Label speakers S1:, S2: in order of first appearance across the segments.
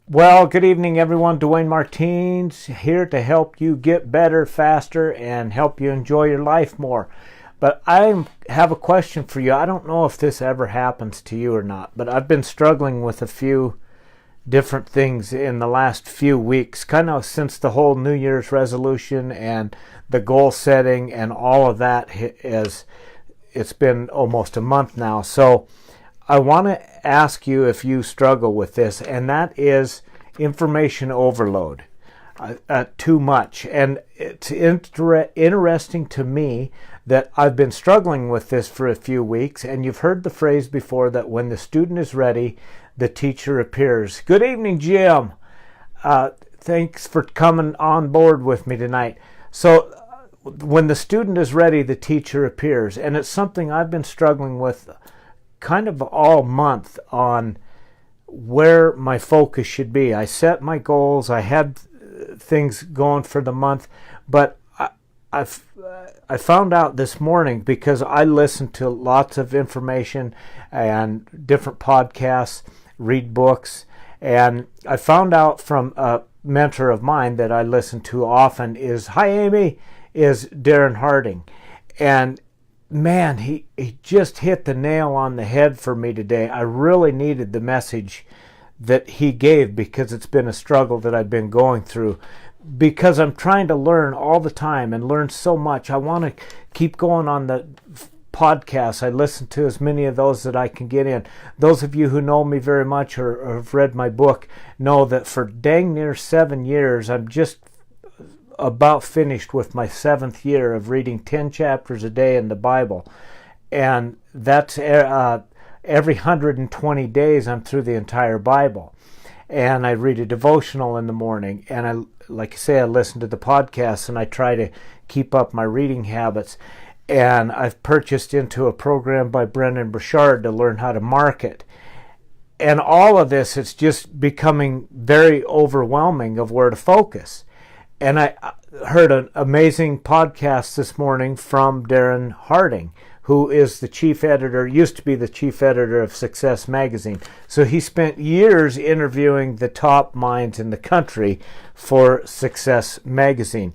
S1: Well, good evening, everyone. Dwayne Martins here to help you get better faster and help you enjoy your life more. But I have a question for you. I don't know if this ever happens to you or not, but I've been struggling with a few different things in the last few weeks, kind of since the whole New Year's resolution and the goal setting and all of that. It's been almost a month now. So I want to ask you if you struggle with this, and that is information overload, too much. And it's interesting to me that I've been struggling with this for a few weeks, and you've heard the phrase before that when the student is ready, the teacher appears. Good evening, Jim. Thanks for coming on board with me tonight. So when the student is ready, the teacher appears, and it's something I've been struggling with kind of all month on where my focus should be. I set my goals. I had things going for the month, but I found out this morning, because I listen to lots of information and different podcasts, read books, and I found out from a mentor of mine that I listen to often is Darren Harding. And man, he just hit the nail on the head for me today. I really needed the message that he gave, because it's been a struggle that I've been going through, because I'm trying to learn all the time and learn so much. I want to keep going on the podcasts. I listen to as many of those that I can get in. Those of you who know me very much or have read my book know that for dang near 7 years, I'm just about finished with my 7th year of reading 10 chapters a day in the Bible. And that's every 120 days I'm through the entire Bible. And I read a devotional in the morning. And like I say, I listen to the podcasts, and I try to keep up my reading habits. And I've purchased into a program by Brendon Burchard to learn how to market. And all of this, it's just becoming very overwhelming of where to focus. And I heard an amazing podcast this morning from Darren Harding, who is the chief editor, used to be the chief editor of Success Magazine. So he spent years interviewing the top minds in the country for Success Magazine.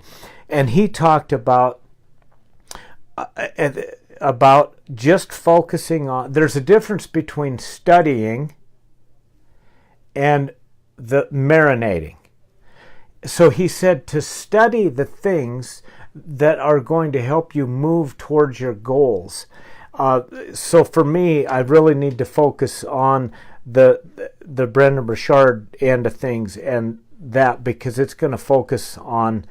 S1: And he talked about just focusing on, there's a difference between studying and the marinating. So he said to study the things that are going to help you move towards your goals. So for me, I really need to focus on the Brendon Burchard end of things, and that, because it's going to focus on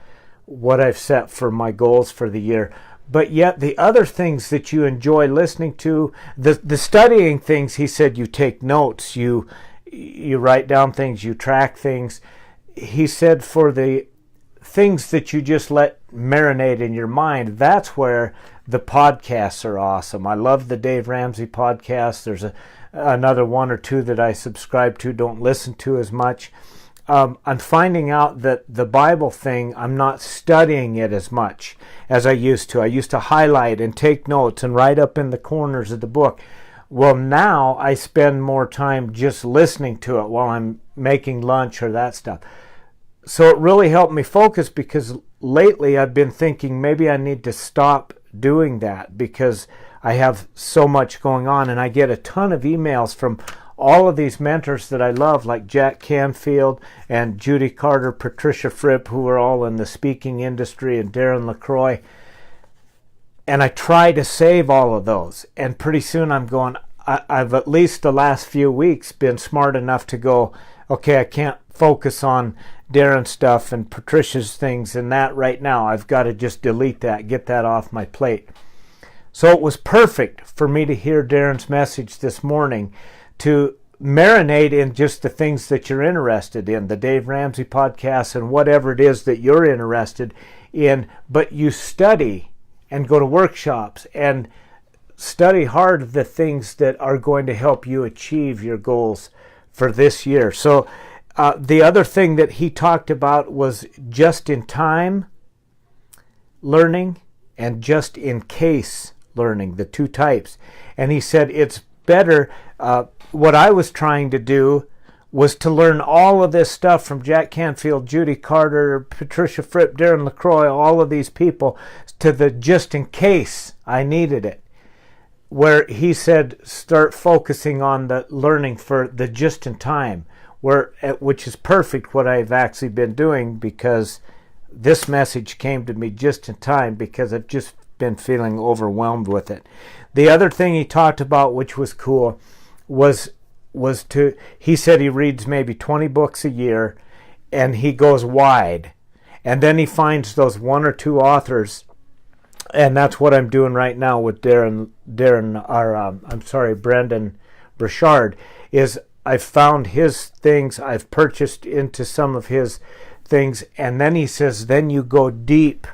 S1: what I've set for my goals for the year. But yet the other things that you enjoy listening to, the studying things, he said you take notes, you write down things, you track things. He said for the things that you just let marinate in your mind, that's where the podcasts are awesome. I love the Dave Ramsey podcast. There's another one or two that I subscribe to, don't listen to as much. I'm finding out that the Bible thing, I'm not studying it as much as I used to. I used to highlight and take notes and write up in the corners of the book. Well, now I spend more time just listening to it while I'm making lunch or that stuff. So it really helped me focus, because lately I've been thinking maybe I need to stop doing that, because I have so much going on, and I get a ton of emails from all of these mentors that I love, like Jack Canfield and Judy Carter, Patricia Fripp, who are all in the speaking industry, and Darren LaCroix. And I try to save all of those. And pretty soon I'm going, I've at least the last few weeks been smart enough to go, okay, I can't focus on Darren's stuff and Patricia's things and that right now. I've got to just delete that, get that off my plate. So it was perfect for me to hear Darren's message this morning, to marinate in just the things that you're interested in, the Dave Ramsey podcast and whatever it is that you're interested in, but you study and go to workshops and study hard the things that are going to help you achieve your goals for this year. So the other thing that he talked about was just-in-time learning and just-in-case learning, the two types. And he said it's better. What I was trying to do was to learn all of this stuff from Jack Canfield, Judy Carter, Patricia Fripp, Darren LaCroix, all of these people, to the just in case I needed it. Where he said start focusing on the learning for the just in time, which is perfect what I've actually been doing, because this message came to me just in time because I've just been feeling overwhelmed with it. The other thing he talked about, which was cool, was he said he reads maybe 20 books a year, and he goes wide, and then he finds those one or two authors, and that's what I'm doing right now with Brendan Burchard. Is I've found his things, I've purchased into some of his things, and then he says, then you go deep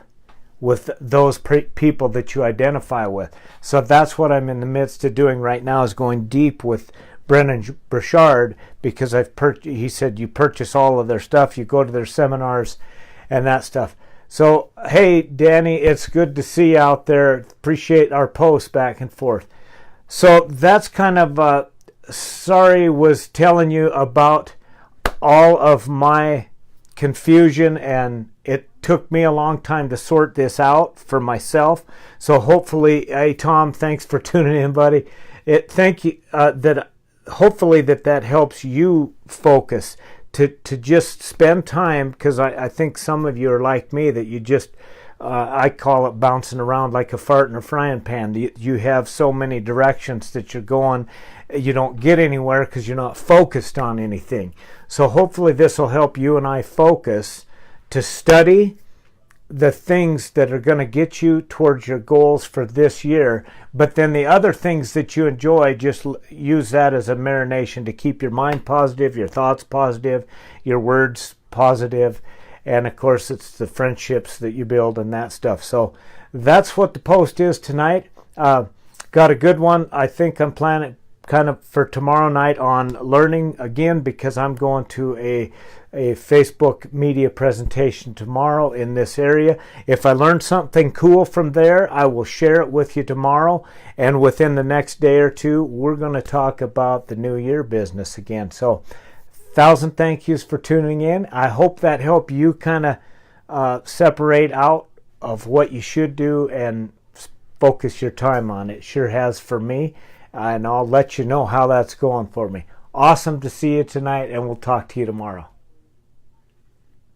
S1: with those people that you identify with. So that's what I'm in the midst of doing right now, is going deep with Brendan Burchard, because he said you purchase all of their stuff, you go to their seminars and that stuff. So, hey, Danny, it's good to see you out there. Appreciate our posts back and forth. So that's kind of, sorry, was telling you about all of my confusion, and it took me a long time to sort this out for myself. So hopefully, hey, Tom, thanks for tuning in, buddy. Thank you, hopefully that helps you focus to just spend time, because I think some of you are like me, that you just, I call it bouncing around like a fart in a frying pan. You have so many directions that you're going, you don't get anywhere because you're not focused on anything. So hopefully this will help you and I focus to study the things that are going to get you towards your goals for this year. But then the other things that you enjoy, just use that as a marination to keep your mind positive, your thoughts positive, your words positive, and of course it's the friendships that you build and that stuff. So that's what the post is tonight. Got a good one. I think I'm planning kind of for tomorrow night on learning again, because I'm going to a Facebook media presentation tomorrow in this area. If I learn something cool from there, I will share it with you tomorrow, and within the next day or two we're going to talk about the new year business again. So 1,000 thank yous for tuning in. I hope that helped you kind of separate out of what you should do and focus your time on it. Sure has for me, and I'll let you know how that's going for me. Awesome to see you tonight, and we'll talk to you tomorrow.